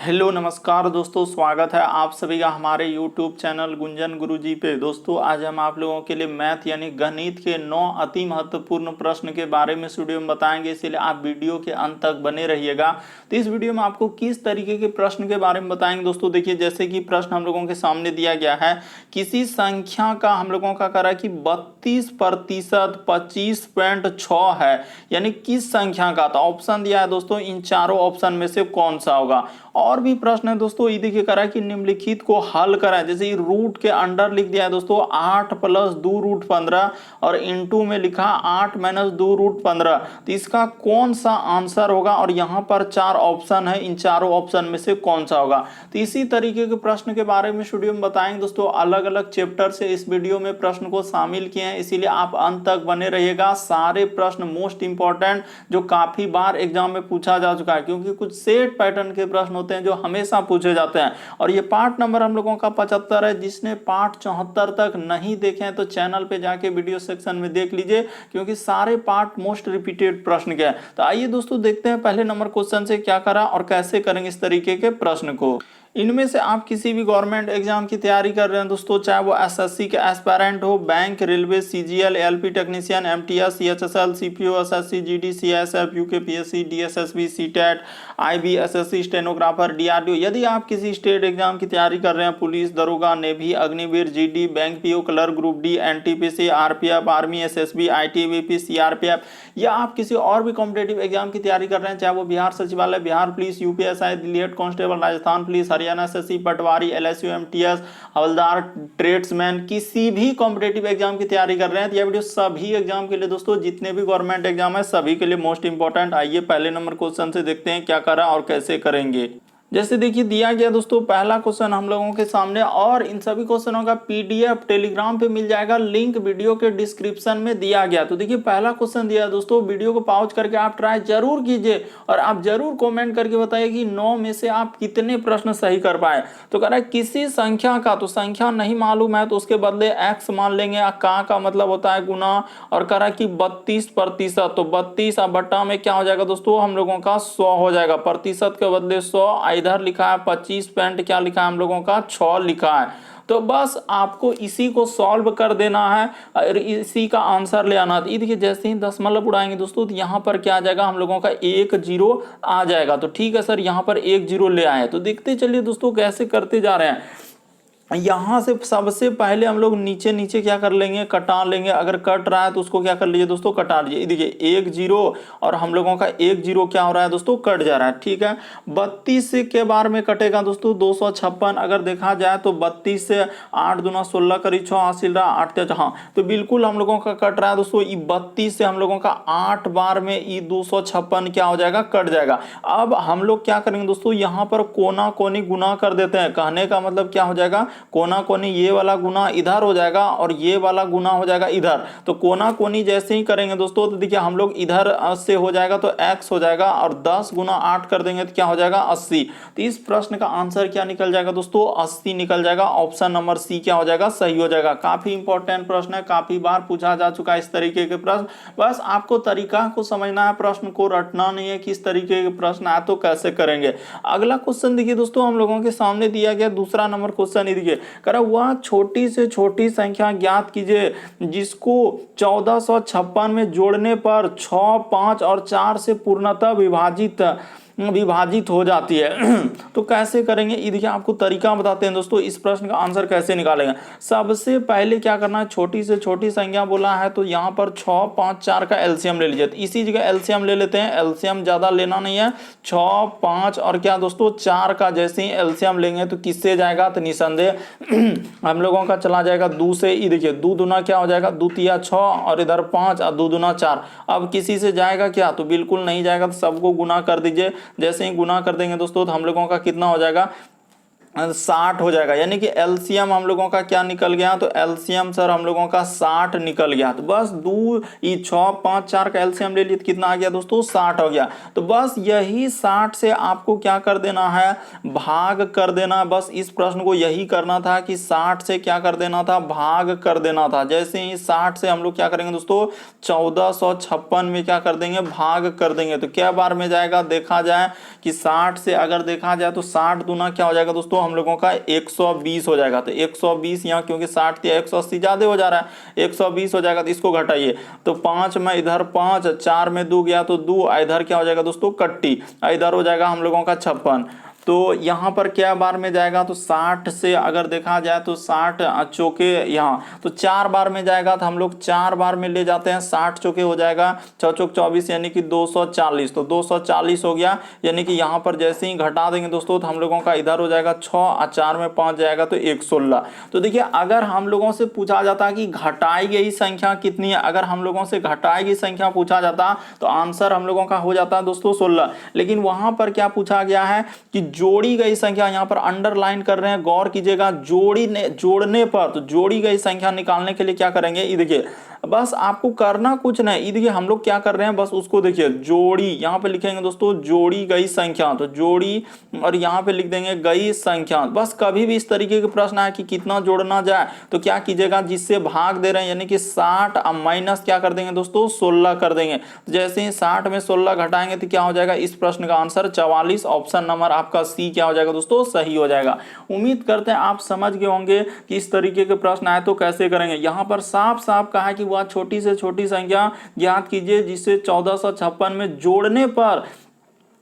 Hello नमस्कार दोस्तों, स्वागत है आप सभी का हमारे यूट्यूब चैनल गुंजन गुरुजी पे। दोस्तों आज हम आप लोगों के लिए मैथ यानी गणित के 9 अति महत्वपूर्ण प्रश्न के बारे में इस वीडियो में बताएंगे, इसीलिए आप वीडियो के अंत तक बने रहिएगा। तो इस वीडियो में आपको किस तरीके के प्रश्न के बारे में बताएंगे दोस्तों। देखिए जैसे कि प्रश्न हम लोगों के सामने दिया गया है, किसी संख्या का हम लोगों का करा कि 32% 25.6 है, यानी किस संख्या का। तो ऑप्शन दिया है दोस्तों, इन चारों ऑप्शन में से कौन सा होगा। और भी प्रश्न है दोस्तों, ये देखिए करा कि निम्नलिखित को हल करा, जैसे रूट के अंडर लिख दिया है दोस्तों 8 + 2 रूट 15 और इनटू में लिखा 8 - 2 रूट 15। तो इसका कौन सा आंसर होगा, और यहाँ पर 4 ऑप्शन है, इन चारों ऑप्शन में से कौन सा होगा। तो इसी तरीके के प्रश्न के बारे में वीडियो में बताएंगे दोस्तों। अलग अलग चैप्टर से इस वीडियो में प्रश्न को शामिल किए हैं, इसीलिए आप अंत तक बने रहिएगा। सारे प्रश्न मोस्ट इंपॉर्टेंट जो काफी बार एग्जाम में पूछा जा चुका है, क्योंकि कुछ सेट पैटर्न के प्रश्न होते हैं जो हमेशा पूछे जाते हैं। और ये पार्ट नंबर हम लोगों का 75 है। जिसने पार्ट 74 तक नहीं देखे हैं तो चैनल पे जाके वीडियो सेक्शन में देख लीजिए, क्योंकि सारे पार्ट मोस्ट रिपीटेड प्रश्न के हैं। तो आइए दोस्तों देखते हैं पहले नंबर क्वेश्चन से क्या करा और कैसे करेंगे इस तरीके के प्रश्न को। इनमें से आप किसी भी गवर्नमेंट एग्जाम की तैयारी कर रहे हैं दोस्तों, चाहे वो एसएससी के एस्पायरेंट हो, bank, railway, CGL, LP technician, MTS, CHSL, CPO, SSC, GD, CSF, UKPSC, DSSB, CTET, IB, SSC, stenographer, DRDO. यदि आप किसी स्टेट एग्जाम की तैयारी कर रहे हैं, पुलिस, दरोगा, navy, Agniveer, GD, bank PO, clerk, group D, NTPC, RPF, army, SSB, ITBP, CRPF, या आप किसी और भी कॉम्पिटेटिव एग्जाम की तैयारी कर रहे हैं, चाहे वो बिहार सचिवालय, Bihar police, UPSI, Delhi head constable, Rajasthan police, Haryana SSC, पटवारी, एलएसयू, एमटीएस, हवलदार, ट्रेड्समैन, किसी भी कॉम्पिटेटिव एग्जाम की तैयारी कर रहे हैं, तो यह वीडियो सभी एग्जाम के लिए दोस्तों, जितने भी गवर्नमेंट एग्जाम है सभी के लिए मोस्ट इंपॉर्टेंट। आइए पहले नंबर क्वेश्चन से देखते हैं क्या करा और कैसे करेंगे। जैसे देखिए दिया गया दोस्तों पहला क्वेश्चन हम लोगों के सामने, और इन सभी क्वेश्चनों का पीडीएफ टेलीग्राम पे मिल जाएगा, लिंक वीडियो के डिस्क्रिप्शन में दिया गया। तो देखिए पहला क्वेश्चन दिया है दोस्तों, वीडियो को पॉज करके आप ट्राई जरूर कीजिए और आप जरूर कमेंट करके बताइए कि 9 में से आप कितने प्रश्न सही कर पाए। तो कह रहा है किसी संख्या का, तो संख्या नहीं मालूम है तो उसके बदले एक्स मान लेंगे, का मतलब होता है गुना, और कह रहा है कि 32%, तो 32 बट्टा में क्या हो जाएगा दोस्तों हम लोगों का 100 हो जाएगा, प्रतिशत के बदले 100, इधर लिखा है 25 पॉइंट क्या लिखा है हम लोगों का 6 लिखा है। तो बस आपको इसी को सॉल्व कर देना है और इसी का आंसर ले आना है। देखिए जैसे ही दशमलव उड़ाएंगे दोस्तों तो यहाँ पर क्या आ जाएगा हम लोगों का 1 0 आ जाएगा। तो ठीक है सर, यहाँ पर 1 0 ले आए। तो देखते चलिए दोस्तों कैसे करते जा रहे हैं। यहाँ से सबसे पहले हम लोग नीचे नीचे क्या कर लेंगे, कटा लेंगे। अगर कट रहा है तो उसको क्या कर लीजिए दोस्तों, कटा लीजिए। देखिए 1 0 और हम लोगों का 1 0 क्या हो रहा है दोस्तों, कट जा रहा है। ठीक है, 32 से के बार में कटेगा दोस्तों 256। अगर देखा जाए तो 32 से 8 दूना 16 करीब 6 हासिल रहा, 8 तेज, हाँ तो बिल्कुल हम लोगों का कट रहा है दोस्तों। 32 से हम लोगों का 8 बार में ये 256 क्या हो जाएगा, कट जाएगा। अब हम लोग क्या करेंगे दोस्तों, यहाँ पर कोना कोनी गुना कर देते हैं। कहने का मतलब क्या हो जाएगा, कोना कोनी ये वाला गुना इधर हो जाएगा और ये वाला गुना हो जाएगा इधर। तो कोना कोनी जैसे ही करेंगे दोस्तों तो देखिए हम लोग इधर से हो जाएगा तो x हो जाएगा, और 10 गुना 8 कर देंगे तो क्या हो जाएगा 80। तो इस प्रश्न का आंसर क्या निकल जाएगा दोस्तों, 80 निकल जाएगा। ऑप्शन नंबर सी क्या हो जाएगा, सही हो जाएगा। काफी इंपॉर्टेंट प्रश्न है, काफी बार पूछा जा चुका है इस तरीके के प्रश्न। बस आपको तरीका को समझना है, प्रश्न को रटना नहीं है। किस तरीके के प्रश्न आए तो कैसे करेंगे। अगला क्वेश्चन देखिए दोस्तों हम लोगों के सामने दिया गया दूसरा नंबर क्वेश्चन। देखिए कह रहा वह छोटी से छोटी संख्या ज्ञात कीजिए जिसको 1456 में जोड़ने पर 6, 5 और 4 से पूर्णतः विभाजित हो जाती है। तो कैसे करेंगे, ये देखिए आपको तरीका बताते हैं दोस्तों, इस प्रश्न का आंसर कैसे निकालेंगे। सबसे पहले क्या करना है, छोटी से छोटी संख्या बोला है तो यहाँ पर 6, 5, 4 का एलसीएम ले लीजिए। तो इसी जगह एलसीएम ले लेते हैं, एलसीएम ज्यादा लेना नहीं है। 6, 5 और क्या दोस्तों 4 का जैसे ही एलसीएम लेंगे तो किससे जाएगा, तो निसंदेह हम लोगों का चला जाएगा 2 से। ये देखिए 2 दूना क्या हो जाएगा, 2 तिया 6 और इधर 5 और 2 दूना 4। अब किसी से जाएगा क्या, तो बिल्कुल नहीं जाएगा। तो सबको गुना कर दीजिए। जैसे ही गुना कर देंगे दोस्तों तो हम लोगों का कितना हो जाएगा, 60 हो जाएगा, यानी कि एलसीएम हम लोगों का क्या निकल गया, तो एलसीएम सर हम लोगों का 60 निकल गया। तो बस 2 6 5 4 का एलसीएम ले लिए तो कितना आ गया दोस्तों, 60 हो गया। तो बस यही 60 से आपको क्या कर देना है, भाग कर देना। बस इस प्रश्न को यही करना था कि 60 से क्या कर देना था, भाग कर देना था। जैसे ही 60 से हम लोग क्या करेंगे दोस्तों, 1456 में क्या कर देंगे, भाग कर देंगे। तो क्या बार में जाएगा, देखा जाए कि 60 से अगर देखा जाए तो 60 दूना क्या हो जाएगा दोस्तों, हम लोगों का 120 हो जाएगा। तो 120 यहाँ क्योंकि 60 थी 180 ज्यादा हो जा रहा है, 120 हो जाएगा। तो इसको घटाइए, तो 5 में इधर 5, 4 में 2 गया तो 2, इधर क्या हो जाएगा दोस्तों, कट्टी, इधर हो जाएगा हम लोगों का 56। तो यहाँ पर क्या बार में जाएगा, तो 60 से अगर देखा जाए तो 60 चौके यहाँ तो 4 बार में जाएगा। तो हम लोग 4 बार में ले जाते हैं, 60 चौके हो जाएगा 6 चौक 24 यानी कि 240। तो 240 हो गया, यानी कि यहाँ पर जैसे ही घटा देंगे दोस्तों तो हम लोगों का इधर हो जाएगा 6 और 4 में 5 जाएगा तो 116। तो देखिए अगर हम लोगों से पूछा जाता कि घटाई गई संख्या कितनी है, अगर हम लोगों से घटाई गई संख्या पूछा जाता तो आंसर हम लोगों का हो जाता है दोस्तों 16। लेकिन वहां पर क्या पूछा गया है कि जोड़ी गई संख्या, यहां पर अंडरलाइन कर रहे हैं, गौर कीजिएगा, जोड़ने पर, तो जोड़ी गई संख्या निकालने के लिए क्या करेंगे, ये देखिए बस आपको करना कुछ नहीं, ये देखिए हम लोग क्या कर रहे हैं, बस उसको देखिए जोड़ी, यहां पे लिखेंगे दोस्तों जोड़ी गई संख्या, तो जोड़ी और यहां पे लिख देंगे गई संख्या। बस कभी भी इस तरीके के प्रश्न आए कि कितना जोड़ना जाए तो क्या कीजिएगा, जिससे भाग दे रहे हैं यानी कि 60 अब माइनस क्या कर देंगे दोस्तों, 16 कर देंगे। तो जैसे ही 60 में 16 घटाएंगे तो क्या हो जाएगा, इस प्रश्न का आंसर 44, ऑप्शन नंबर आपका सी क्या हो जाएगा दोस्तों, सही हो जाएगा। उम्मीद करते हैं आप समझ गए होंगे कि इस तरीके के प्रश्न आए तो कैसे करेंगे। यहां पर साफ साफ कहा है कि वह छोटी से छोटी संख्या ज्ञात कीजिए जिसे 1456 में जोड़ने पर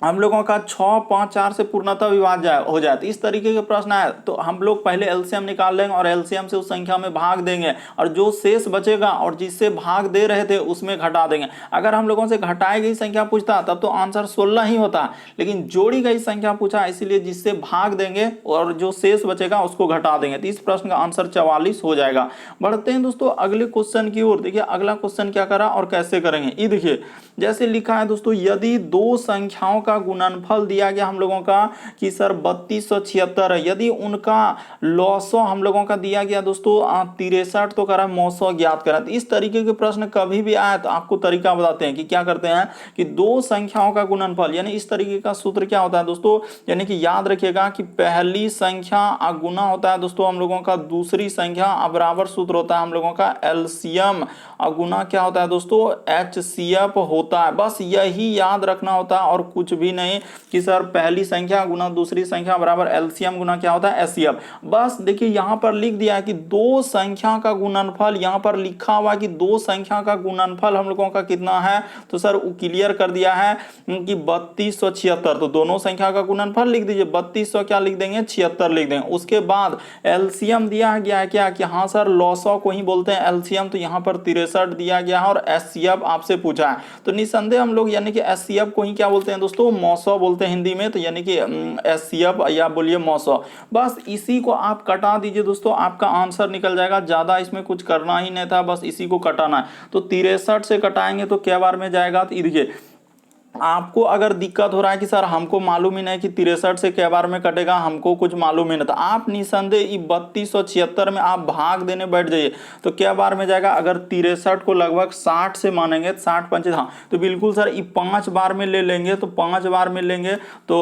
हम लोगों का 6, 5, 4 से पूर्णतः विभाज्य हो जाए। तो इस तरीके के प्रश्न आए तो हम लोग पहले एलसीएम निकाल लेंगे और एलसीएम से उस संख्या में भाग देंगे और जो शेष बचेगा और जिससे भाग दे रहे थे उसमें घटा देंगे। अगर हम लोगों से घटाई गई संख्या पूछता तब तो आंसर 16 ही होता, लेकिन जोड़ी गई संख्या पूछा इसीलिए जिससे भाग देंगे और जो शेष बचेगा उसको घटा देंगे। तो इस प्रश्न का आंसर 44 हो जाएगा। बढ़ते हैं दोस्तों अगले क्वेश्चन की ओर। देखिए अगला क्वेश्चन क्या करा और कैसे करेंगे, ये देखिए जैसे लिखा है दोस्तों, यदि दो संख्याओं का गुणनफल दिया गया हम लोगों का कि सर 3276 है, यदि उनका लॉसो हम लोगों का दिया गया दोस्तों 63 तो करा मौसो ज्ञात करा। तो इस तरीके के प्रश्न कभी भी आए तो आपको तरीका बताते हैं कि क्या करते हैं कि दो संख्याओं का गुणनफल, यानी इस तरीके का सूत्र क्या होता है दोस्तों, यानी कि याद रखिएगा कि पहली संख्या गुना होता है दोस्तों हम लोगों का दूसरी संख्या बराबर, सूत्र होता है हम लोगों का एलसीएम गुना क्या होता है दोस्तों, एचसीएफ होता है। बस यही याद रखना होता है और कुछ भी नहीं कि सर पहली संख्या गुना दूसरी संख्या बराबर एलसीएम गुना क्या होता है, एचसीएफ। बस देखिए यहां पर लिख दिया है कि दो संख्या का गुणनफल, यहां पर लिखा हुआ कि दो संख्या का गुणनफल हम लोगों का कितना है, तो सर क्लियर कर दिया है कि 3276। तो दोनों संख्या का गुणनफल लिख दीजिए, 3200 क्या लिख देंगे, 76 लिख देंगे। उसके बाद एलसीएम दिया गया है क्या कि हाँ सर लॉसो को ही बोलते हैं एलसीएम, तो यहां पर 63 दिया गया है और एचसीएफ आपसे पूछा है। तो निसंदेह हम लोग यानी कि एचसीएफ को ही क्या बोलते हैं दोस्तों, मौसो बोलते हैं हिंदी में, तो यानी कि एचसीएफ या बोलिए मौसो। बस इसी को आप कटा दीजिए दोस्तों, आपका आंसर निकल जाएगा। ज्यादा इसमें कुछ करना ही नहीं था, बस इसी को कटाना है। तो 63 से कटाएंगे तो क्या बार में जाएगा, तो देखिए आपको अगर दिक्कत हो रहा है कि सर हमको मालूम ही नहीं कि 63 से क्या बार में कटेगा, हमको कुछ मालूम ही नहीं, तो आप निसंदेह 3276 में आप भाग देने बैठ जाइए तो क्या बार में जाएगा। अगर 63 को लगभग 60 से मानेंगे, 60 पंचे, हाँ तो बिल्कुल सर ये 5 बार में ले लेंगे, तो 5 बार में लेंगे तो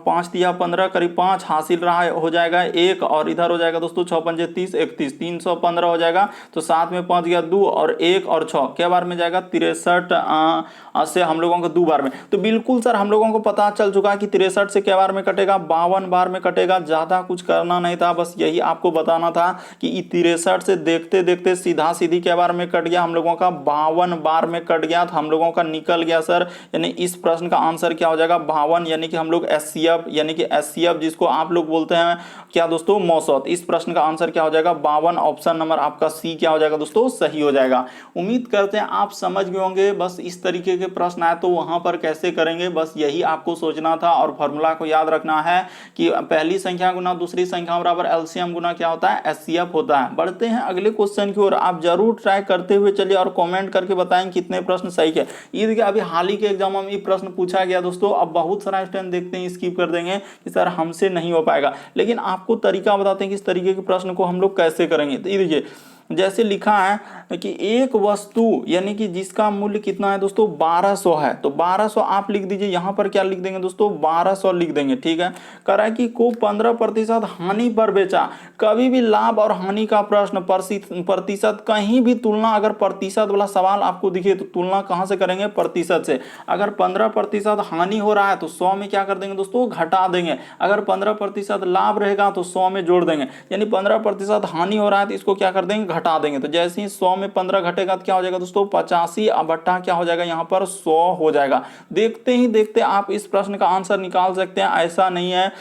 5 दिया 15, करीब 5 हासिल रहा हो जाएगा 1 और इधर हो जाएगा दोस्तों 6 पंचे 30, 31, 315 हो जाएगा। तो 7 में 5 गया 2 और 1 और 6 क्या बार में जाएगा, 63 से हम लोगों को 2 बार में। तो बिल्कुल सर हम लोगों को पता चल चुका कि 63 से क्या बार में कटेगा, 52 बार में कटेगा। ज्यादा कुछ करना नहीं था, बस यही आपको बताना था कि 63 से देखते देखते सीधा सीधी क्या बार में कट गया, हम लोगों का 52 बार में कट गया। तो हम लोगों का निकल गया सर, यानी इस प्रश्न का आंसर क्या हो जाएगा, 52, यानी कि हम लोग एचसीएफ यानी कि एचसीएफ जिसको आप लोग बोलते हैं क्या दोस्तों, मौसौत। इस प्रश्न का आंसर क्या हो जाएगा, 52, ऑप्शन नंबर आपका सी क्या हो जाएगा दोस्तों, सही हो जाएगा। उम्मीद करते हैं आप समझ गए होंगे। बस इस तरीके के प्रश्न आए तो वहां पर कैसे करेंगे, बस यही आपको सोचना था। और फॉर्मूला को याद रखना है कि पहली संख्या गुना दूसरी संख्या बराबर एलसीएम गुना क्या होता है, एचसीएफ होता है। बढ़ते हैं अगले क्वेश्चन की ओर। आप जरूर ट्राई करते हुए चलिए और कमेंट करके बताएं कितने प्रश्न सही है। ये देखिए अभी हाल ही के एग्जाम में ये प्रश्न पूछा गया दोस्तों। अब बहुत सारा स्टूडेंट देखते हैं स्किप कर देंगे कि सर हमसे नहीं हो पाएगा, लेकिन आपको तरीका बताते हैं कि इस तरीके के प्रश्न को हम लोग कैसे करेंगे। तो ये देखिए जैसे लिखा है कि एक वस्तु यानी कि जिसका मूल्य कितना है दोस्तों 1200 है, तो 1200 आप लिख दीजिए। यहां पर क्या लिख देंगे दोस्तों 1200 लिख देंगे, ठीक है। कह रहा है कि को 15% हानि पर बेचा। कभी भी लाभ और हानि का प्रश्न प्रतिशत कहीं भी तुलना, अगर प्रतिशत वाला सवाल आपको दिखे तो तुलना कहां से करेंगे, प्रतिशत से। अगर 15% हानि हो रहा है तो 100 में क्या कर देंगे दोस्तों, घटा देंगे। अगर 15% लाभ रहेगा तो 100 में जोड़ देंगे। यानी 15% हानि हो रहा है तो इसको क्या कर देंगे, घटा देंगे। तो जैसे ही 100 में 15 घटेगा तो क्या हो जाएगा दोस्तों 85, अब बट्टा क्या हो जाएगा यहाँ पर 100 हो जाएगा। देखते ही देखते आप इस प्रश्न का आंसर निकाल सकते हैं, ऐसा नहीं है।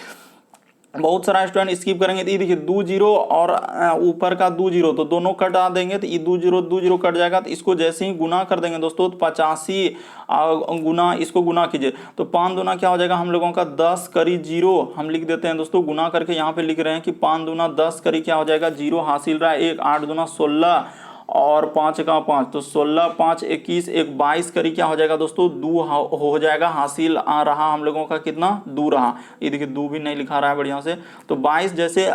बहुत सारा स्टूडेंट स्किप करेंगे। तो ये देखिए 2 जीरो और ऊपर का 2 जीरो, तो दोनों कटा देंगे तो ये 2 जीरो कट जाएगा। तो इसको जैसे ही गुना कर देंगे दोस्तों तो 85 गुना, इसको गुना कीजिए तो 5 दूना क्या हो जाएगा हम लोगों का 10 करी जीरो हम लिख देते हैं दोस्तों। गुना करके यहाँ पे लिख रहे हैं कि 5 दूना 10 करी क्या हो जाएगा, जीरो हासिल रहा है 1, 8 दूना 16 और 5 का 5, तो 16 5 21, 1 22 करी क्या हो जाएगा दोस्तों 2 हो जाएगा। हासिल आ रहा हम लोगों का कितना 2 रहा। ये देखिए 2 भी नहीं लिखा रहा है बढ़िया से, तो 22 जैसे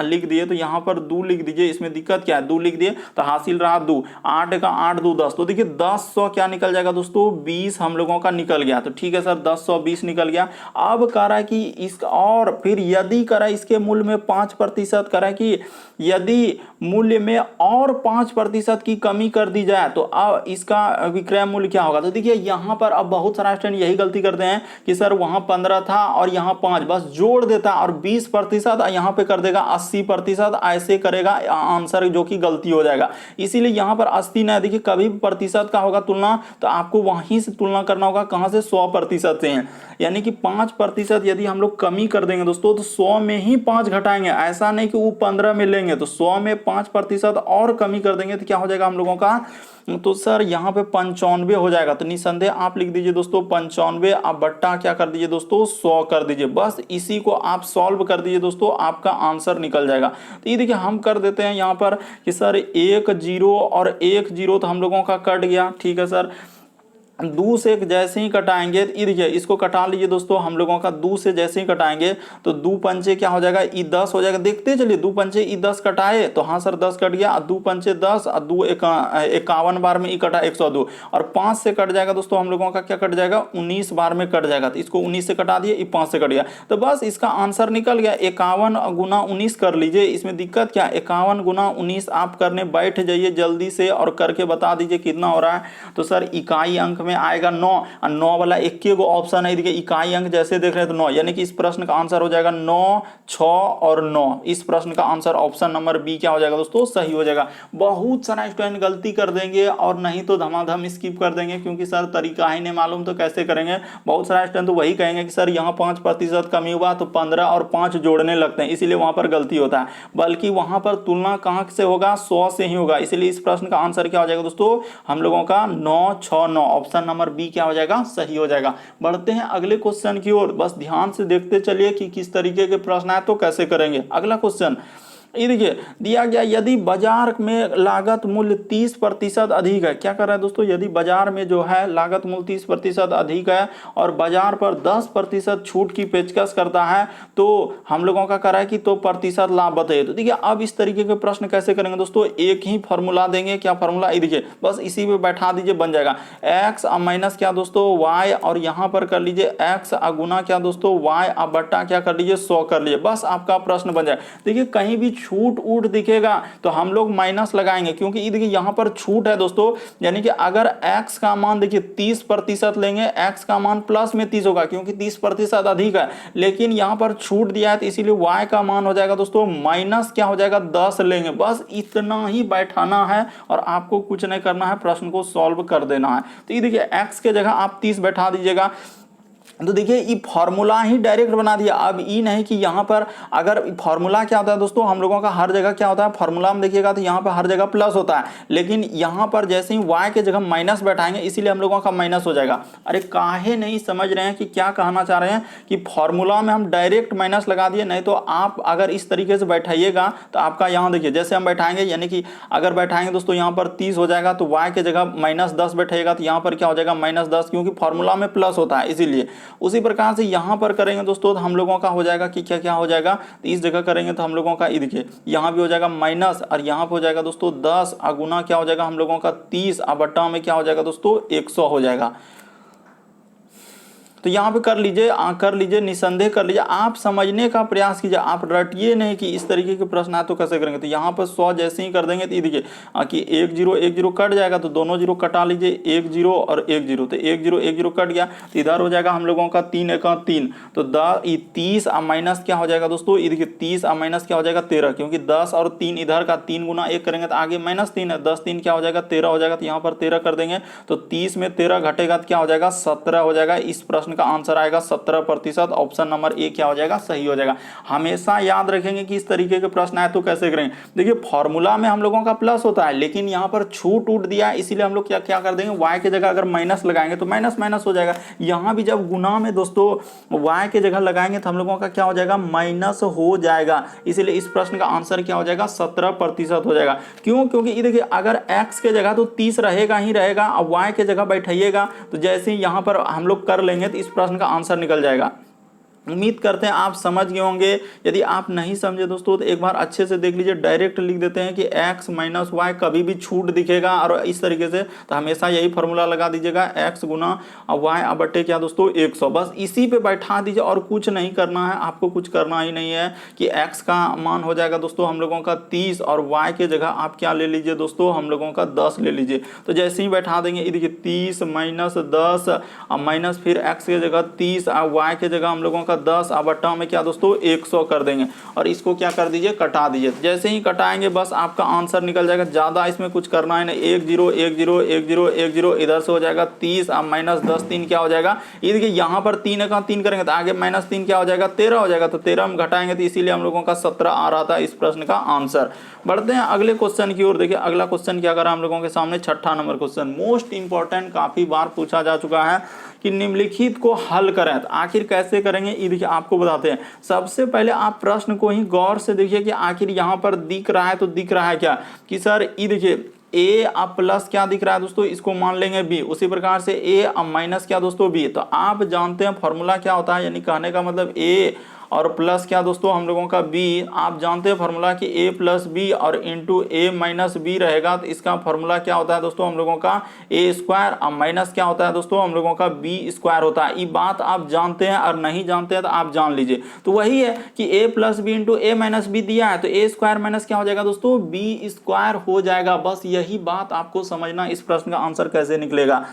लिख दिए तो यहाँ पर 2 लिख दीजिए। इसमें दिक्कत क्या है, 2 लिख दिए तो हासिल रहा 2, 8 का 8 2 10, तो देखिए 10 क्या निकल जाएगा दोस्तों 20 हम लोगों का निकल गया। तो ठीक है सर 10 20 निकल गया। अब कह रहा है कि इस और फिर यदि कह रहा है इसके मूल्य में 5% कह रहा है कि यदि मूल्य में और 5% की कमी कर दी जाए तो अब इसका विक्रय मूल्य क्या होगा। तो देखिए यहाँ पर अब बहुत सारा स्टूडेंट यही गलती करते हैं कि सर वहां 15 था और यहाँ 5, बस जोड़ देता और 20% यहाँ पे कर देगा 80%, ऐसे करेगा आंसर, जो कि गलती हो जाएगा। इसीलिए यहाँ पर 80 नहीं, देखिए कभी प्रतिशत का होगा तुलना तो आपको वहीं से तुलना करना होगा, कहां से 100% से है। यानी कि 5% यदि हम लोग कमी कर देंगे दोस्तों तो 100 में ही 5 घटाएंगे, ऐसा नहीं कि वो 15 में लेंगे। तो 100 में 5% और कमी कर देंगे तो क्या हो जाएगा हम लोगों का, तो सर यहाँ पे 95 हो जाएगा। तो निसंदेह आप लिख दीजिए दोस्तों 95, आप बट्टा क्या कर दीजिए दोस्तों 100 कर दीजिए। बस इसी को आप सॉल्व कर दीजिए दोस्तों, आपका आंसर निकल जाएगा। तो ये देखिए हम कर देते हैं यहाँ पर कि सर 1 जीरो और 1 जीरो तो हम लोगों का कट गया, ठीक है सर। 2 से जैसे ही कटाएंगे ये देखिए इसको कटा लीजिए दोस्तों, हम लोगों का 2 से जैसे ही कटाएंगे तो 2 पंचे क्या हो जाएगा, ई 10 हो जाएगा। देखते चलिए 2 पंचे ई 10 कटाए तो हाँ सर 10 कट गया। 2 पंचे 10 और 2 51 बार में ई कटा 102, और 5 से कट जाएगा दोस्तों हम लोगों का क्या कट जाएगा 19 बार में कट जाएगा। तो इसको 19 से कटा दिए, 5 से कट गया, तो बस इसका आंसर निकल गया। 51 गुना 19 कर लीजिए, इसमें दिक्कत क्या, 51 गुना 19 आप करने बैठ जाइए जल्दी से और करके बता दीजिए कितना हो रहा है। तो सर इकाई अंक में आएगा 9, और 9 वाला एक ही ऑप्शन है, देखिए इकाई अंक जैसे देख रहे हैं तो 9, यानी कि इस प्रश्न का आंसर हो जाएगा 9, 6 और 9। इस प्रश्न का आंसर ऑप्शन नंबर बी क्या हो जाएगा दोस्तों, सही हो जाएगा। बहुत सारा स्टूडेंट गलती कर देंगे और नहीं तो धमाधम स्किप कर देंगे, क्योंकि सर तरीका ही नहीं मालूम तो कैसे करेंगे। बहुत सारा स्टूडेंट तो वही कहेंगे कि सर यहाँ 5% कमी हुआ तो 15 और 5 जोड़ने लगते हैं, इसीलिए वहां पर गलती होता है। बल्कि वहां पर तुलना कहां से होगा, 100 से ही होगा। इसलिए इस प्रश्न का आंसर क्या हो जाएगा दोस्तों हम लोगों का 9, 6, 9, ऑप्शन नंबर बी क्या हो जाएगा, सही हो जाएगा। बढ़ते हैं अगले क्वेश्चन की ओर, बस ध्यान से देखते चलिए कि किस तरीके के प्रश्न है तो कैसे करेंगे। अगला क्वेश्चन ये देखिए दिया गया, यदि बाजार में लागत मूल्य 30% अधिक है। क्या कर रहा है दोस्तों, यदि बाजार में जो है लागत मूल्य 30% अधिक है और बाजार पर 10% छूट की पेशकश करता है तो हम लोगों का कर रहा है कि तो प्रतिशत लाभ बताइए। तो देखिए अब इस तरीके के प्रश्न कैसे करेंगे दोस्तों, एक ही फॉर्मूला देंगे। क्या फॉर्मूला, ये देखिए बस इसी पे बैठा दीजिए, बन जाएगा एक्स माइनस क्या दोस्तों वाई, और यहां पर कर लीजिए एक्स गुना क्या दोस्तों वाई, अब बट्टा क्या कर लीजिए 100 कर लीजिए, बस आपका प्रश्न बन जाए। देखिए कहीं भी छूट ऊट दिखेगा तो हम लोग माइनस लगाएंगे, क्योंकि देखिए यहां पर छूट है दोस्तों, यानी कि अगर x का मान देखिए 30% लेंगे, x का मान प्लस में 30 होगा क्योंकि 30% अधिक है, लेकिन यहां पर छूट दिया है तो इसीलिए y का मान हो जाएगा दोस्तों माइनस क्या हो जाएगा 10 लेंगे। बस इतना ही बैठाना है और आपको कुछ नहीं करना है, प्रश्न को सॉल्व कर देना है। तो ये देखिए x के जगह आप 30 बैठा दीजिएगा, तो देखिए ये फॉर्मूला ही डायरेक्ट बना दिया। अब ये नहीं कि यहाँ पर अगर फॉर्मूला क्या होता है दोस्तों हम लोगों का हर जगह क्या होता है, फॉर्मूला में देखिएगा तो यहाँ पर हर जगह प्लस होता है, लेकिन यहाँ पर जैसे ही y के जगह माइनस बैठाएंगे इसीलिए हम लोगों का माइनस हो जाएगा। अरे काहे नहीं समझ रहे हैं कि क्या कहना चाह रहे हैं कि फॉर्मूला में हम डायरेक्ट माइनस लगा दिए। नहीं तो आप अगर इस तरीके से बैठाइएगा तो आपका यहाँ देखिए जैसे हम बैठाएंगे, यानी कि अगर बैठाएंगे दोस्तों यहाँ पर 30 हो जाएगा तो y के जगह -10 बैठेगा तो यहाँ पर क्या हो जाएगा -10, क्योंकि फॉर्मूला में प्लस होता है इसीलिए। उसी प्रकार से यहाँ पर करेंगे दोस्तों तो हम लोगों का हो जाएगा कि क्या क्या हो जाएगा, तो इस जगह करेंगे तो हम लोगों का देखिए यहाँ भी हो जाएगा माइनस और यहाँ पे हो जाएगा दोस्तों 10 गुना क्या हो जाएगा हम लोगों का 30 और बट्टा में क्या हो जाएगा दोस्तों 100 हो जाएगा। तो यहाँ पे कर लीजिए निसंदेह कर लीजिए, आप समझने का प्रयास कीजिए, आप रटिए नहीं कि इस तरीके के प्रश्न आए तो कैसे करेंगे। तो यहाँ पर 100 जैसे ही कर देंगे तो ये देखिए कि 1 0 कट जाएगा तो दोनों जीरो कटा लीजिए, 1 0 और 1 0, तो 1 0 कट गया तो इधर हो जाएगा हम लोगों का 3 1 3, तो 30 और माइनस क्या हो जाएगा दोस्तों, ये देखिए 30 और माइनस क्या हो जाएगा 13, क्योंकि 10 और 3 इधर का 3 गुना 1 करेंगे तो आगे -3 है, 10 3 क्या हो जाएगा 13 हो जाएगा, तो यहाँ पर 13 कर देंगे तो 30 में 13 घटेगा तो क्या हो जाएगा 17 हो जाएगा। इस प्रश्न का आंसर आएगा 17%। ऑप्शन नंबर ए क्या हो जाएगा सही हो जाएगा। हमेशा याद रखेंगे कि इस तरीके के प्रश्न आए तो कैसे करेंगे। देखिए फॉर्मूला में हम लोगों का प्लस होता है, लेकिन यहाँ पर छूट उठ दिया है इसीलिए हम लोग क्या क्या कर देंगे, y के जगह अगर माइनस लगाएंगे तो माइनस माइनस हो जाएगा। यहाँ भी जब गुना में दोस्तों y के जगह लगाएंगे तो हम लोगों का क्या हो जाएगा माइनस हो जाएगा, इसीलिए इस प्रश्न का आंसर क्या हो जाएगा 17% हो जाएगा। क्यों, क्योंकि ये देखिए अगर x के जगह तो 30 रहेगा ही रहेगा, अब y के जगह बैठाइएगा तो जैसे ही यहाँ पर हम लोग कर लेंगे तो इस प्रश्न का आंसर निकल जाएगा। उम्मीद करते हैं आप समझ गए होंगे। यदि आप नहीं समझे दोस्तों तो एक बार अच्छे से देख लीजिए, डायरेक्ट लिख देते हैं कि x माइनस वाई, कभी भी छूट दिखेगा और इस तरीके से तो हमेशा यही फॉर्मूला लगा दीजिएगा, x गुना वाई बटे क्या दोस्तों 100, बस इसी पे बैठा दीजिए और कुछ नहीं करना है, आपको कुछ करना ही नहीं है कि x का मान हो जाएगा दोस्तों हम लोगों का 30 और y के जगह आप क्या ले लीजिए दोस्तों हम लोगों का 10 ले लीजिए। तो जैसे ही बैठा देंगे ये देखिए 30 माइनस 10 माइनस फिर x के जगह 30 और y के जगह हम लोगों 10 बट्टा में क्या दोस्तों 100 कर देंगे और इसको क्या कर दीजिए कटा दीजिए। जैसे ही कटाएंगे बस आपका आंसर निकल जाएगा, ज्यादा इसमें कुछ करना है नहीं। 1 0 1 0 1 0 1 0 इधर से हो जाएगा 30 और माइनस 10 3 क्या हो जाएगा, ये देखिए यहाँ पर 3 का 3 करेंगे तो आगे -3 क्या हो जाएगा 13 हो जाएगा, तो 13 में घटाएंगे तो इसीलिए हम लोगों का 17 आ रहा था इस प्रश्न का आंसर। बढ़ते हैं अगले क्वेश्चन की ओर। देखिए अगला क्वेश्चन क्या करा हम लोगों के सामने, 6ठा नंबर क्वेश्चन, मोस्ट इंपॉर्टेंट, काफी बार पूछा जा चुका है कि निम्नलिखित को हल करें। तो आखिर कैसे करेंगे ये देखिए आपको बताते हैं। सबसे पहले आप प्रश्न को ही गौर से देखिए कि आखिर यहाँ पर दिख रहा है तो दिख रहा है क्या, कि सर ये देखिए a अब प्लस क्या दिख रहा है दोस्तों, इसको मान लेंगे b, उसी प्रकार से a अब माइनस क्या दोस्तों b। तो आप जानते हैं फॉर्मूला क्या होता है, यानी कहने का मतलब a और प्लस क्या दोस्तों हम लोगों का b, आप जानते हैं फॉर्मूला कि a प्लस बी और इंटू a माइनस बी रहेगा, तो इसका फॉर्मूला क्या होता है दोस्तों हम लोगों का a स्क्वायर और माइनस क्या होता है दोस्तों हम लोगों का b स्क्वायर होता है। ये बात आप जानते हैं और नहीं जानते हैं तो आप जान लीजिए। तो वही है कि a plus B into a minus B दिया है तो a स्क्वायर माइनस क्या हो जाएगा दोस्तों b स्क्वायर हो जाएगा। बस यही बात आपको समझना, इस प्रश्न का आंसर कैसे निकलेगा।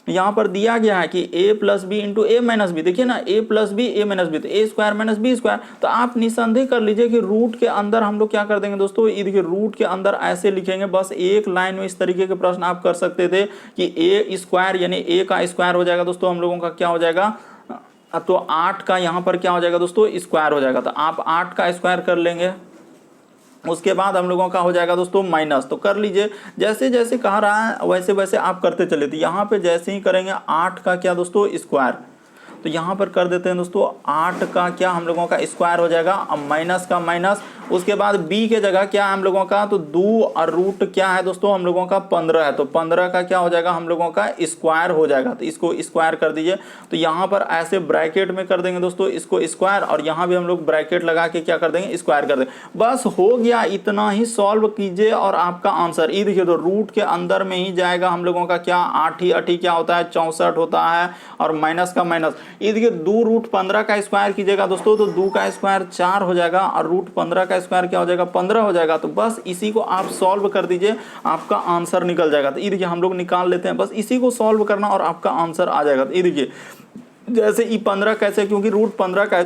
यहाँ पर दिया गया है कि a plus B into A minus B, देखिए ना a plus B A minus B, तो a square minus B square. तो आप निसंदेह कर लीजिए कि रूट के अंदर हम लोग क्या कर देंगे दोस्तों, ये देखिए रूट के अंदर ऐसे लिखेंगे, बस एक लाइन में इस तरीके के प्रश्न आप कर सकते थे कि a स्क्वायर यानी a का स्क्वायर हो जाएगा दोस्तों हम लोगों का क्या हो जाएगा, तो 8 का यहाँ पर क्या हो जाएगा दोस्तों स्क्वायर हो जाएगा, तो आप 8 का स्क्वायर कर लेंगे। उसके बाद हम लोगों का हो जाएगा दोस्तों माइनस, तो कर लीजिए जैसे जैसे कह रहा है वैसे वैसे आप करते चले। तो यहाँ पे जैसे ही करेंगे 8 का क्या दोस्तों स्क्वायर, तो यहाँ पर कर देते हैं दोस्तों 8 का क्या हम लोगों का स्क्वायर हो जाएगा, अब माइनस का माइनस। उसके बाद b के जगह क्या है हम लोगों का, तो 2 और रूट क्या है दोस्तों हम लोगों का 15 है, तो 15 का क्या हो जाएगा हम लोगों का स्क्वायर हो जाएगा। तो इसको स्क्वायर कर दीजिए, तो यहाँ पर ऐसे ब्रैकेट में कर देंगे दोस्तों इसको स्क्वायर और यहाँ भी हम लोग ब्रैकेट लगा के क्या कर देंगे स्क्वायर कर देंगे। बस हो गया, इतना ही सॉल्व कीजिए और आपका आंसर ये देखिए, तो रूट के अंदर में ही जाएगा हम लोगों का क्या 8 ही क्या होता है 64 होता है और माइनस का माइनस। ये देखिए 2 रूट 15 का स्क्वायर कीजिएगा दोस्तों तो 2 का स्क्वायर 4 हो जाएगा और रूट 15 का स्क्वायर क्या हो जाएगा 15 हो जाएगा। तो बस इसी को आप सॉल्व कर दीजिए, आपका आंसर निकल जाएगा। तो ये देखिए हम लोग निकाल लेते हैं, बस इसी को सॉल्व करना और आपका आंसर आ जाएगा। तो ये देखिए जैसे ई 15 कैसे, क्योंकि रूट 15 का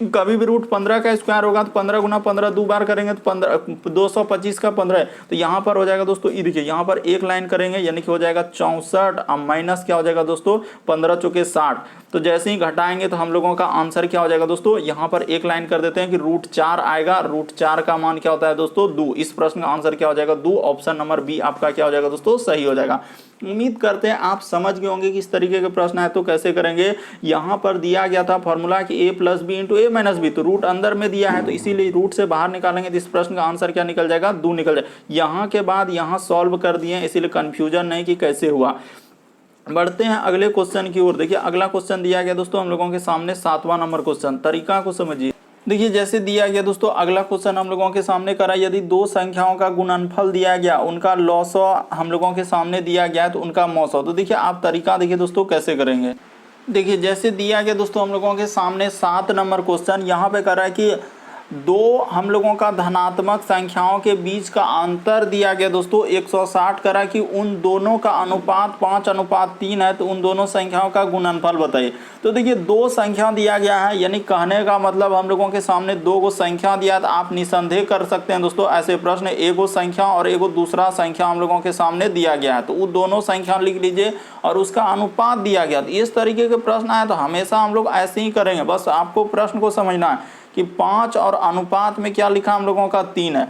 कभी भी रूट 15 का स्क्वायर होगा तो 15 गुना 15 दो बार करेंगे तो 15 225 का 15 है। तो यहाँ पर हो जाएगा दोस्तों, ये देखिए यहाँ पर एक लाइन करेंगे यानी कि हो जाएगा 64, अब माइनस क्या हो जाएगा दोस्तों 15 चौके 60। तो जैसे ही घटाएंगे तो हम लोगों का आंसर क्या हो जाएगा दोस्तों, यहाँ पर एक लाइन कर देते हैं कि रूट 4 आएगा। रूट 4 का मान क्या होता है दोस्तों 2। इस प्रश्न का आंसर क्या हो जाएगा 2। ऑप्शन नंबर बी आपका क्या हो जाएगा दोस्तों सही हो जाएगा। उम्मीद करते हैं आप समझ गए होंगे कि इस तरीके के प्रश्न है तो कैसे करेंगे। यहाँ पर दिया गया था फॉर्मूला कि a plus B into A minus B, तो रूट अंदर में दिया है तो इसीलिए रूट से बाहर निकालेंगे तो इस प्रश्न का आंसर क्या निकल जाएगा 2 निकल जाएगा। यहाँ के बाद यहाँ सॉल्व कर दिए, इसीलिए कंफ्यूजन नहीं कि कैसे हुआ। बढ़ते हैं अगले क्वेश्चन की ओर। देखिए अगला क्वेश्चन दिया गया दोस्तों हम लोगों के सामने 7वां नंबर क्वेश्चन। तरीका को समझिए। देखिए जैसे दिया गया दोस्तों, अगला क्वेश्चन हम लोगों के सामने करा, यदि दो संख्याओं का गुणनफल दिया गया, उनका लॉसो हम लोगों के सामने दिया गया तो उनका मौसो। तो देखिए आप तरीका देखिए दोस्तों कैसे करेंगे। देखिए जैसे दिया गया दोस्तों हम लोगों के सामने 7 नंबर क्वेश्चन, यहाँ पे कर रहा है कि दो हम लोगों का धनात्मक संख्याओं के बीच का अंतर दिया गया दोस्तों 160 करा कि उन दोनों का अनुपात 5:3 है, तो उन दोनों संख्याओं का गुणनफल बताइए। तो देखिए दो संख्या दिया गया है, यानी कहने का मतलब हम लोगों के सामने दो गो संख्या दिया, तो आप निसंदेह कर सकते हैं दोस्तों ऐसे प्रश्न, एगो संख्या और एगो दूसरा संख्या हम लोगों के सामने दिया गया है तो वो दोनों संख्या लिख लीजिए और उसका अनुपात दिया गया। तो इस तरीके के प्रश्न आए तो हमेशा हम लोग ऐसे ही करेंगे। बस आपको प्रश्न को समझना है कि 5 और अनुपात में क्या लिखा हम लोगों का 3 है,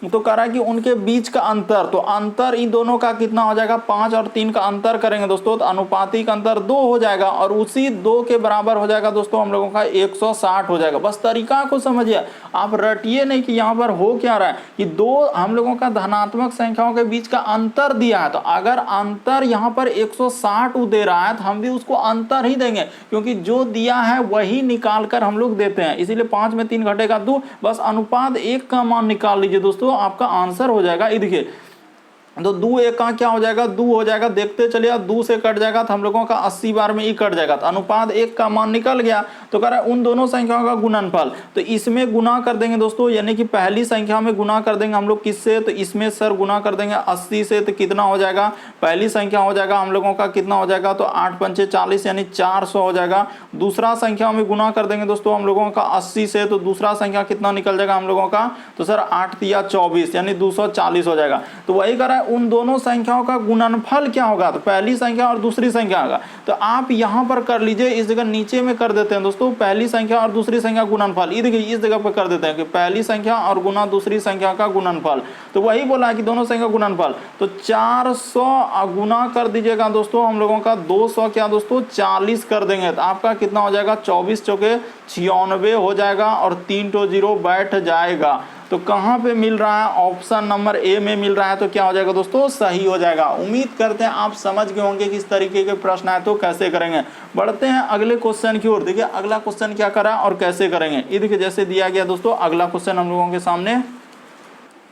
तो कह रहा है कि उनके बीच का अंतर, तो अंतर इन दोनों का कितना हो जाएगा 5 और 3 का अंतर करेंगे दोस्तों तो अनुपातिक अंतर 2 हो जाएगा और उसी 2 के बराबर हो जाएगा दोस्तों हम लोगों का 160 हो जाएगा। बस तरीका को समझिए, आप रटिए नहीं कि यहाँ पर हो क्या रहा है कि दो हम लोगों का धनात्मक संख्याओं के बीच का अंतर दिया है, तो अगर अंतर यहाँ पर 160 दे रहा है तो हम भी उसको अंतर ही देंगे, क्योंकि जो दिया है वही निकाल कर हम लोग देते हैं। इसीलिए 5 में 3 घटेगा 2, बस अनुपात 1 का मान निकाल लीजिए दोस्तों, आपका आंसर हो जाएगा। ये देखिए तो 2 1 का क्या हो जाएगा 2 हो जाएगा, देखते चलिए 2 से कट जाएगा तो हम लोगों का 80 बार में ही कट जाएगा, तो अनुपात 1 का मान निकल गया। तो कह रहा है उन दोनों संख्याओं का गुणनफल, तो इसमें गुना कर देंगे दोस्तों, यानी कि पहली संख्या में गुना कर देंगे हम लोग किससे, तो इसमें सर गुना कर देंगे 80 से, तो कितना हो जाएगा पहली संख्या हो जाएगा हम लोगों का कितना हो जाएगा तो 8 पंचे 40 यानी 400 हो जाएगा। दूसरा संख्या में गुना कर देंगे दोस्तों हम लोगों का 80 से, तो दूसरा संख्या कितना निकल जाएगा हम लोगों का, तो सर 8 तिया 24 यानी 240 हो जाएगा। तो वही कह रहा है उन दोनों संख्याओं का गुणनफल क्या होगा, तो पहली संख्या और दूसरी संख्या होगा। तो आप यहां पर कर लीजिए, इस जगह नीचे में कर देते हैं दोस्तों पहली संख्या और दूसरी संख्या गुणनफल। ये देखिए इस जगह पर कर देते हैं कि पहली संख्या और गुना दूसरी संख्या का गुणनफल, तो वही बोला है कि दोनों संख्या गुणनफल। तो 400 गुना कर दीजिएगा दोस्तों हम लोगों का 200 क्या दोस्तों 40 कर देंगे, तो आपका कितना हो जाएगा 24 चौके 96 हो जाएगा और 3 तो 0 बैठ जाएगा। तो कहाँ पे मिल रहा है, ऑप्शन नंबर ए में मिल रहा है, तो क्या हो जाएगा दोस्तों सही हो जाएगा। उम्मीद करते हैं आप समझ गए होंगे कि इस तरीके के प्रश्न आए तो कैसे करेंगे। बढ़ते हैं अगले क्वेश्चन की ओर। देखिए अगला क्वेश्चन क्या करा और कैसे करेंगे। ये देखिए जैसे दिया गया दोस्तों अगला क्वेश्चन हम लोगों के सामने,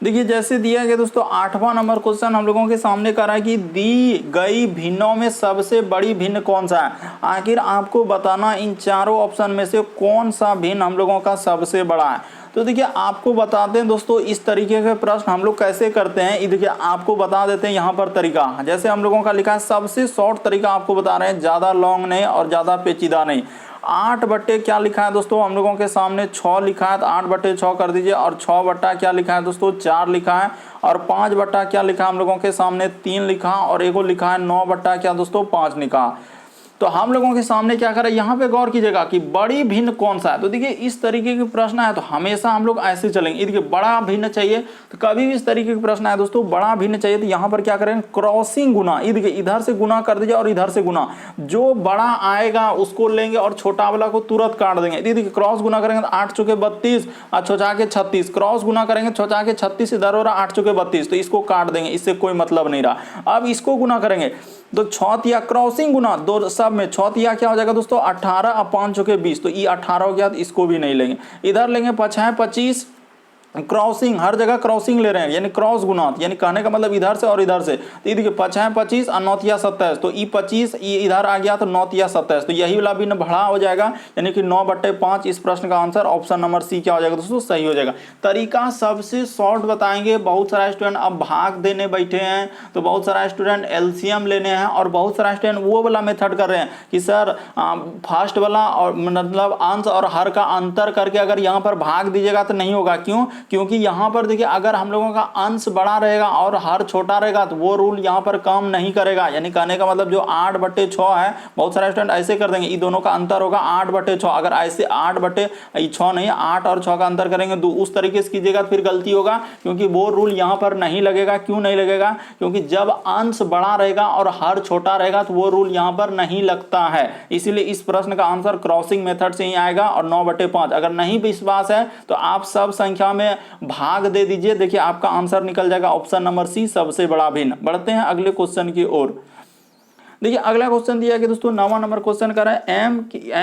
देखिए जैसे दिया गया दोस्तों 8वां नंबर क्वेश्चन हम लोगों के सामने करा है कि दी गई भिन्नों में सबसे बड़ी भिन्न कौन सा है। आखिर आपको बताना इन चारों ऑप्शन में से कौन सा भिन्न हम लोगों का सबसे बड़ा है। तो देखिए आपको बताते हैं दोस्तों इस तरीके के प्रश्न हम लोग कैसे करते हैं। ये देखिए आपको बता देते हैं यहाँ पर तरीका, जैसे हम लोगों का लिखा है सबसे शॉर्ट तरीका आपको बता रहे हैं, ज़्यादा लॉन्ग नहीं और ज़्यादा पेचीदा नहीं। 8 बट्टे क्या लिखा है दोस्तों हम लोगों के सामने 6 लिखा है, तो 8 बट्टे 6 कर दीजिए और 6 बट्टा क्या लिखा है दोस्तों 4 लिखा है और 5 बट्टा क्या लिखा है हम लोगों के सामने 3 लिखा और एगो लिखा है 9 बट्टा क्या दोस्तों 5 लिखा। तो हम लोगों के सामने क्या करें, यहाँ पे गौर कीजिएगा कि बड़ी भिन्न कौन सा है। तो देखिए इस तरीके के प्रश्न है तो हमेशा हम लोग ऐसे चलेंगे। देखिए बड़ा भिन्न चाहिए तो कभी भी इस तरीके के प्रश्न है दोस्तों बड़ा भिन्न चाहिए तो यहाँ पर क्या करें क्रॉसिंग गुना। ये देखिए इधर से गुना कर दीजिए और इधर से गुना, जो बड़ा आएगा उसको लेंगे और छोटा वाला को तुरंत काट देंगे। देखिए क्रॉस गुना करेंगे तो 8 चौके 32 और छोचा के 36, क्रॉस गुना करेंगे छोचा के 36 इधर हो रहा 8 चौके 32, तो इसको काट देंगे, इससे कोई मतलब नहीं रहा। अब इसको गुना करेंगे तो 6 तिया क्रॉसिंग गुना दो सब में 6 तिया क्या हो जाएगा दोस्तों 18 और 5 चौके 20, तो ये 18 हो गया तो इसको भी नहीं लेंगे। इधर लेंगे 5 है 25 क्रॉसिंग, हर जगह क्रॉसिंग ले रहे हैं, यानी क्रॉस गुणात, यानी कहने का मतलब इधर से और इधर से। तो ये देखिए 5 है 25 और 9 या 27, तो ई 25 ये इधर आ गया तो 9 या 27, तो यही वाला भी न बढ़ा हो जाएगा, यानी कि 9/5। इस प्रश्न का आंसर ऑप्शन नंबर सी क्या हो जाएगा दोस्तों, सही हो जाएगा। तरीका सबसे शॉर्ट बताएंगे। बहुत सारा स्टूडेंट अब भाग देने बैठे हैं, तो बहुत सारा स्टूडेंट एलसीएम लेने हैं, और बहुत सारा स्टूडेंट वो वाला मेथड कर रहे हैं कि सर फर्स्ट वाला और मतलब अंश और हर का अंतर करके अगर यहाँ पर भाग दीजिएगा तो नहीं होगा। क्यों? क्योंकि यहाँ पर देखिए अगर हम लोगों का अंश बड़ा रहेगा और हर छोटा रहेगा तो वो रूल यहाँ पर काम नहीं करेगा। यानी कहने का मतलब जो 8/6 है, बहुत सारे स्टूडेंट ऐसे कर देंगे, ये दोनों का अंतर होगा 8/6। अगर ऐसे 8/6 नहीं 8 और 6 का अंतर करेंगे तो उस तरीके से कीजिएगा तो फिर गलती होगा, क्योंकि वो रूल यहाँ पर नहीं लगेगा। क्यों नहीं लगेगा? क्योंकि जब अंश बड़ा रहेगा और हर छोटा रहेगा तो वो रूल यहाँ पर नहीं लगता है। इसीलिए इस प्रश्न का आंसर क्रॉसिंग मेथड से ही आएगा और 9/5। अगर नहीं विश्वास है तो आप सब संख्या में भाग दे दीजिए, देखिए आपका आंसर निकल जाएगा ऑप्शन नंबर सी, सबसे बड़ा भिन्न। बढ़ते हैं अगले क्वेश्चन की ओर। देखिए अगला क्वेश्चन दिया है कि दोस्तों 9वां नंबर क्वेश्चन कर रहा है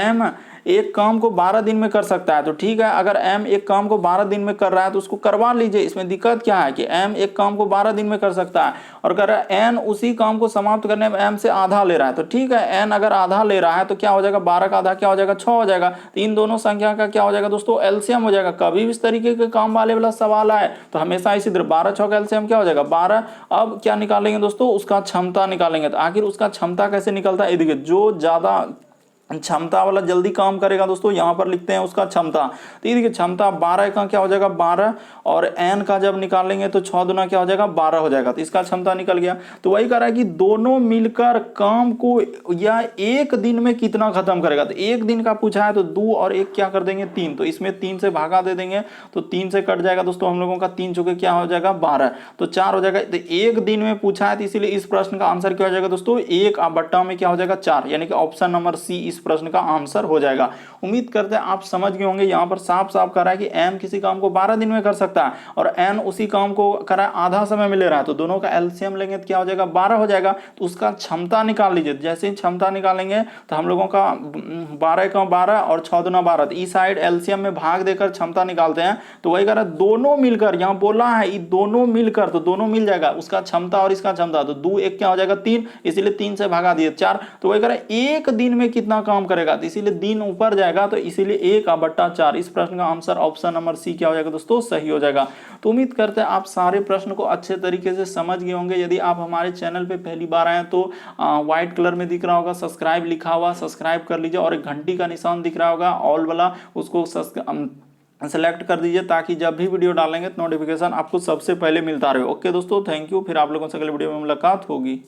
एम एक काम को 12 दिन में कर सकता है। तो ठीक है, अगर एम एक काम को 12 दिन में कर रहा है तो उसको करवा लीजिए। इसमें दिक्कत क्या है कि एम एक काम को 12 दिन में कर सकता है और कर रहा है एन उसी काम को समाप्त करने में एम से आधा ले रहा है। तो ठीक है, एन अगर आधा ले रहा है तो क्या हो जाएगा, 12 का आधा क्या हो जाएगा, 6 हो जाएगा। तो इन दोनों संख्या का क्या हो जाएगा दोस्तों, एलसीएम हो जाएगा। कभी भी इस तरीके के काम वाला सवाल आए तो हमेशा इसी तरह 12 6 का एलसीएम क्या हो जाएगा, 12। अब क्या निकालेंगे दोस्तों, उसका क्षमता निकालेंगे। तो आखिर उसका क्षमता कैसे निकलता है, देखिए जो ज्यादा क्षमता वाला जल्दी काम करेगा दोस्तों, यहां पर लिखते हैं उसका क्षमता। तो ये देखिए क्षमता 12 का क्या हो जाएगा 12, और एन का जब निकालेंगे तो 6 दूना क्या हो जाएगा 12 हो जाएगा। तो इसका क्षमता निकल गया। तो वही कह रहा है कि दोनों मिलकर काम को या एक दिन में कितना खत्म करेगा। तो एक दिन का पूछा है तो 2 और 1 क्या कर देंगे 3, तो इसमें 3 से भागा दे देंगे तो 3 से कट जाएगा दोस्तों हम लोगों का, 3 चौके क्या हो जाएगा 12, तो 4 हो जाएगा। तो एक दिन में पूछा है तो इसीलिए इस प्रश्न का आंसर क्या हो जाएगा दोस्तों, 1/बट्टा में क्या हो जाएगा 4, यानी कि ऑप्शन नंबर सी इस प्रश्न का आंसर हो जाएगा। उम्मीद करते हैं आप समझ गए होंगे। यहां पर साफ साफ कह रहा है कि एम किसी काम को 12 दिन में कर सकता है और एन उसी काम को कर रहा है आधा समय में ले रहा है, तो दोनों का एलसीएम लेंगे तो क्या हो जाएगा 12 हो जाएगा। तो उसका क्षमता निकाल लीजिए। जैसे ही क्षमता निकालेंगे तो हम लोगों का 12 का 12 और 6 दूना 12, तो इस साइड एलसीएम में भाग देकर क्षमता निकालते हैं। तो वही कह रहा है दोनों मिलकर, यहां बोला है ये दोनों मिलकर, तो दोनों मिल जाएगा उसका क्षमता और इसका क्षमता, तो 2 1 क्या हो जाएगा 3, इसीलिए 3 से भागा दिए 4। तो वही कह रहा है एक दिन में कितना काम करेगा, तो इसीलिए दिन ऊपर जाएगा, तो इसीलिए 1/4। इस प्रश्न का आंसर ऑप्शन नंबर सी क्या हो जाएगा दोस्तों, सही हो जाएगा। तो उम्मीद करते हैं आप सारे प्रश्न को अच्छे तरीके से समझ गए होंगे। यदि आप हमारे चैनल पे पहली बार आए तो व्हाइट कलर में दिख रहा होगा सब्सक्राइब लिखा हुआ, सब्सक्राइब कर लीजिए, और एक घंटी का निशान दिख रहा होगा ऑल वाला, उसको सेलेक्ट कर दीजिए ताकि जब भी वीडियो डालेंगे तो नोटिफिकेशन आपको सबसे पहले मिलता रहे। ओके दोस्तों, थैंक यू। फिर आप लोगों से अगले वीडियो में मुलाकात होगी।